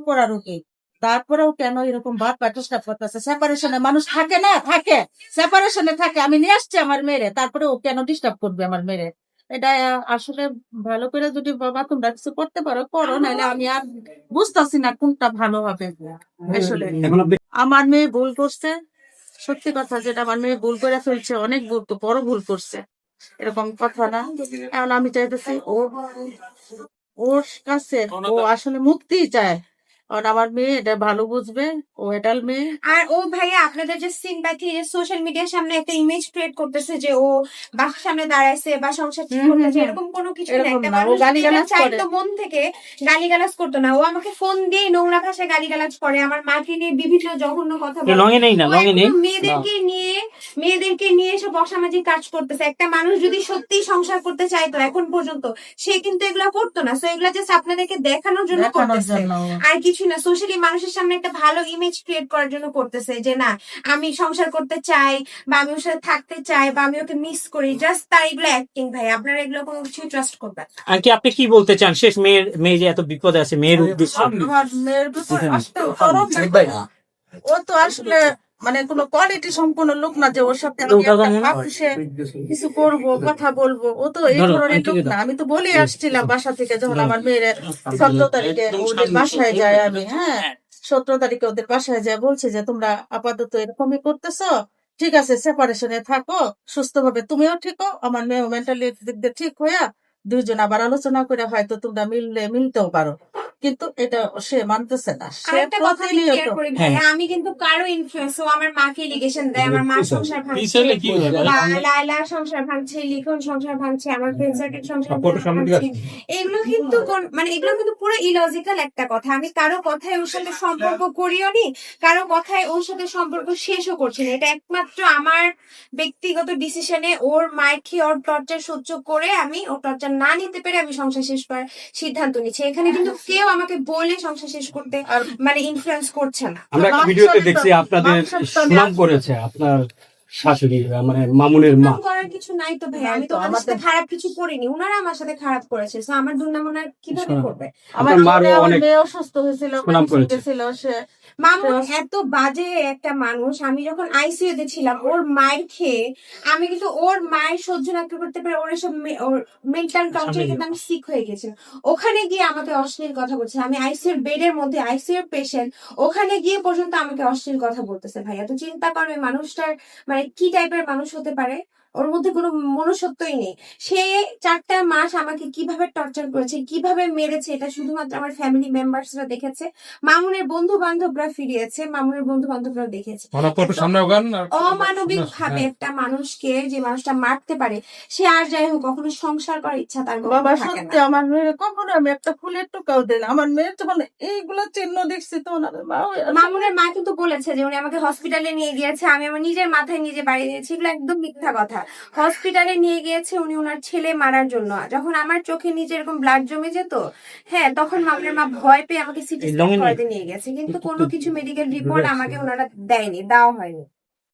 পড়া রোগী, তারপরেও কেন এরকম ভাব চেষ্টা করতেছে? সেপারেশনে মানুষ থাকে না, থাকে সেপারেশনে থাকে। আমি নিয়ে আসছি আমার মেয়েরে, তারপরে ও কেন ডিস্টার্ব করবে আমার মেয়েরে? এটা আসলে ভালো করে যদি বাবা তোমরা কিছু করতে পারো করো, নাহলে আমি আর বুঝতেছি না কোনটা ভালো হবে। আসলে আমার মেয়ে ভুল করছে, সত্যি কথা যেটা, আমার মেয়ে ভুল করে ফেলছে, অনেক ভুল, বড় ভুল করছে, এরকম কথা না। এখন আমি চাইতেছি ওর কাছে ও আসলে মুক্তি চায়, কারণ আমার মেয়ে এটা ভালো বুঝবে, ও এটাল মেয়ে। আর ও ভাইয়া আপনাদের যে সিম্প্যাথি, যে সোশ্যাল মিডিয়ার সামনে একটা ইমেজ ক্রিয়েট করতেছে যে ও বাসার সামনে দাঁড়াইছে বা সংসার ঠিক করতেছে, এরকম কোনো কিছু না। এরকম একটা না, ও মানুষ গালিগালাজ করে। চাইতো মন থেকে, গালিগালাজ করতো না। ও আমাকে ফোন দিয়ে নোংরা ভাষায় গালিগালাজ করে, আমার মাকে নিয়ে বিভিন্ন জঘন্য কথা বলে। মেয়েদেরকে নিয়ে এসব অসামাজিক কাজ করতেছে। একটা মানুষ যদি সত্যি সংসার করতে চাইতো এখন পর্যন্ত, সে কিন্তু এগুলা করতো না। সো এগুলা জাস্ট আপনাদেরকে দেখানোর জন্য করতেছে, আর কিছু না। সোশ্যালি মানুষের সামনে একটা ভালো ইমেজ ক্রিয়েট করার জন্য করতেছে যে না আমি সংসার করতে চাই, বা আমি ওর সাথে থাকতে চাই, বা আমি ওকে মিস করি। জাস্ট তার এগুলো অ্যাক্টিং ভাই, আপনারা এগুলো কোনো কিছু ট্রাস্ট করবেন না। আন্টি আপনি কি বলতে চান শেষ, মেয়ে যে এত বিপদে আছে, মেয়ের উদ্দেশ্যে? আমার মেয়ের বিপদ আসতে ও তো আসলে মানে কোনো কোয়ালিটি সম্পন্ন লোক না যে ওর সাথে আমি একটা ভাবছে কিছু করবো, কথা বলবো। ও তো এই ধরনের লোক না। আমি তো বলে আসছিলাম বাসা থেকে, যখন আমার মেয়ের 17 তারিখে ওদের বাসায় যায়, আমি 17 তারিখে ওদের বাসায় যায়, বলছে যে তোমরা আপাতত এরকমই করতেছো, ঠিক আছে সেপারেশনে থাকো, সুস্থভাবে তুমিও ঠিক হও, আমার মেয়ে মেন্টালি দিক দিয়ে ঠিক হইয়া দুইজন আবার আলোচনা করে হয়তো তোমরা মিলতেও পারো। কিন্তু এটা সে মানতেছে না। সে আরেকটা কথা আমি ক্লিয়ার করি ভাই, আমি কিন্তু কারো ইনফ্লুয়েন্স, ও আমার মাকে এলিগেশন দেয়, আমার মা সংসার ভাঙছে, বা লায়লা সংসার ভাঙছে, লিখন সংসার ভাঙছে, আমার ফ্রেন্ড সার্কেল সংসার ভাঙছে। এগুলো কিন্তু মানে এগুলো কিন্তু পুরো ইলজিক্যাল একটা কথা। আমি কারো কথায় ওর সাথে সম্পর্ক করিও নি, কারো কথায় ওর সাথে সম্পর্ক শেষও করছি না। এটা একমাত্র আমার ব্যক্তিগত ডিসিশনে, ওর মায়ের খেয়ে ওর টর্চার সহ্য করে আমি ওর টর্চার না নিতে পেরে আমি সংসার শেষ করার সিদ্ধান্ত নিচ্ছি। এখানে কিন্তু কেউ আমাকে বলে সংসার শেষ করতে মানে ইনফ্লুয়েন্স করছে না। আমরা একটা ভিডিওতে দেখছি আপনাদের সুনাম করেছে আপনার শাশুড়ি, মানে মামুনের মা। করার কিছু নাই তো ভাই, আমি তো ওনার সাথে খারাপ কিছু করিনি, ওনারা আমার সাথে খারাপ করেছে। তো আমার দুর্নাম ওনার কিভাবে করবে? আমার মেয়ে অসুস্থ হয়েছিল, সে মামুন এত বাজে একটা মানুষ। আমি যখন আইসিইউ তে ছিলাম, ওর মায়ের খেয়ে আমি কিন্তু ওর মায়ের সহ্য না করতে পারে, ওর এসব মেন্টাল টর্চার কিন্তু আমি সিক হয়ে গেছি। ওখানে গিয়ে আমাকে অশ্লীল কথা বলছে, আমি আইসিইউর বেডের মধ্যে, আইসিইউর পেশেন্ট, ওখানে গিয়ে পর্যন্ত আমাকে অশ্লীল কথা বলতেছে। ভাইয়া তো চিন্তা করবে মানুষটার মানে কি টাইপের মানুষ হতে পারে। ওর মধ্যে কোনো মনুষ্যত্বই নেই। সে 4টা মাস আমাকে কিভাবে টর্চার করেছে, কিভাবে মেরেছে, এটা শুধুমাত্র আমার ফ্যামিলি মেম্বার্সরা দেখেছে, মামুনের বন্ধু বান্ধবরা ফিরিয়েছে, মামুনের বন্ধু বান্ধবরাও দেখেছে। অমানবিক ভাবে একটা মানুষকে, যে মানুষটা মারতে পারে, সে আর যাই হোক কখনো সংসার করার ইচ্ছা তার বাবা সত্যি। আমার মেয়ের কখনো আমি একটা ফুলের টোকাও দেন, আমার মেয়ের যখন এইগুলো চিহ্ন দেখছি তো মামুনের মা কিন্তু বলেছে যে উনি আমাকে হসপিটালে নিয়ে গিয়েছে, আমি আমার নিজের মাথায় নিজে বাড়ি দিয়েছি। এগুলো একদম মিথ্যা কথা। হসপিটালে নিয়ে গিয়েছে উনি ওনার ছেলে মারার জন্য। যখন আমার চোখে নিচে এরকম ব্লাড জমে যেত, তখন মামুনের মা ভয় পেয়ে আমাকে সিটি স্ক্যান করাতে নিয়ে গেছে, কিন্তু কোনো কিছু মেডিকেল রিপোর্ট আমাকে ওনারা দেয়নি, দেওয়া হয়নি।